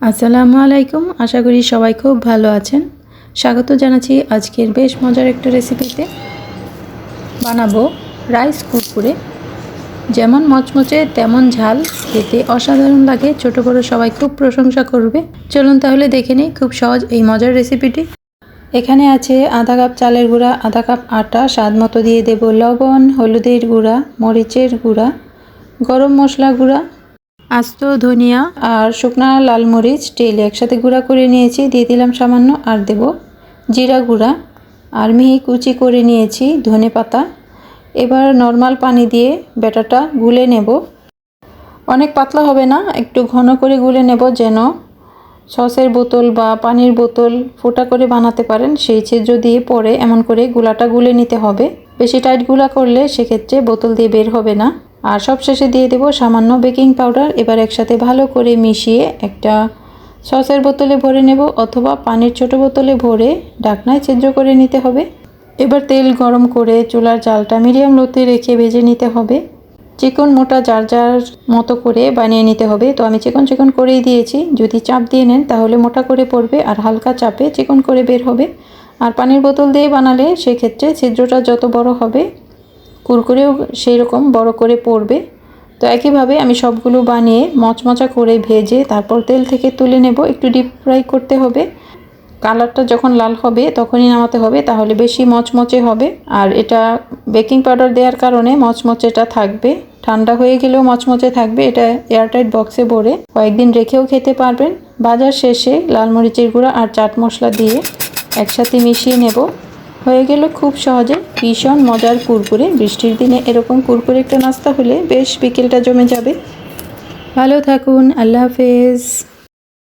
আসসালামু আলাইকুম। আশা করি সবাই খুব ভালো আছেন। স্বাগত জানাচ্ছি আজকের বেশ মজার একটা রেসিপিতে। বানাবো রাইস কুরকুরে। যেমন মচমচে তেমন ঝাল, খেতে অসাধারণ লাগে। ছোট বড় সবাই খুব প্রশংসা করবে। চলুন তাহলে দেখে নিই খুব সহজ এই মজার রেসিপিটি। এখানে আছে আধা কাপ চালের গুঁড়া, আধা কাপ আটা, স্বাদ মতো দিয়ে দেব লবণ, হলুদের গুঁড়া, মরিচের গুঁড়া, গরম মশলা গুঁড়া, আস্ত ধনিয়া আর শুকনা লাল মরিচ তেলে একসাথে গুঁড়া করে নিয়েছি, দিয়ে দিলাম সামান্য। আর দেব জিরা গুঁড়া আর মিহি কুচি করে নিয়েছি ধনে পাতা। এবার নর্মাল পানি দিয়ে ব্যাটারটা গুলে নেব। অনেক পাতলা হবে না, একটু ঘন করে গুলে নেব, যেন সসের বোতল বা পানির বোতল ফোঁটা করে বানাতে পারেন সেই ছিদ্র দিয়ে পরে এমন করে গুলাটা গুলে নিতে হবে। বেশি টাইট গুলা করলে সেক্ষেত্রে বোতল দিয়ে বের হবে না। আর সবশেষে দিয়ে দেব সামান্য বেকিং পাউডার। এবার একসাথে ভালো করে মিশিয়ে একটা সসের বোতলে ভরে নেব, অথবা পানির ছোট বোতলে ভরে ঢাকনায় ছিদ্র করে নিতে হবে। এবার তেল গরম করে চুলার জালটা মিডিয়াম লোতে রেখে ভেজে নিতে হবে। চিকন মোটা যার যার মতো করে বানিয়ে নিতে হবে। তো আমি চিকন চিকন করেই দিয়েছি। যদি চাপ দিয়ে নেন তাহলে মোটা করে পড়বে, আর হালকা চাপে চিকন করে বের হবে। আর পানির বোতল দিয়ে বানালে সেক্ষেত্রে ছিদ্রটা যত বড় হবে কুরকুরেও সেই রকম বড় করে পড়বে। তো একইভাবে আমি সবগুলো বানিয়ে মচমচা করে ভেজে তারপর তেল থেকে তুলে নেব। একটু ডিপ ফ্রাই করতে হবে। কালারটা যখন লাল হবে তখনই নামাতে হবে, তাহলে বেশি মচমচে হবে। আর এটা বেকিং পাউডার দেওয়ার কারণে মচমচেটা থাকবে, ঠান্ডা হয়ে গেলেও মচমচে থাকবে। এটা এয়ারটাইট বক্সে ভরে কয়েকদিন রেখেও খেতে পারবেন। ভাজার শেষে লাল মরিচের গুঁড়া আর চাট মশলা দিয়ে একসাথে মিশিয়ে নেব। হয়ে গেল খুব সহজে ভীষণ মজার কুরকুরে। বৃষ্টির দিনে এরকম কুরকুরে একটা নাস্তা হলে বেশ বিকেলটা জমে যাবে। ভালো থাকুন, আল্লাহ হাফেজ।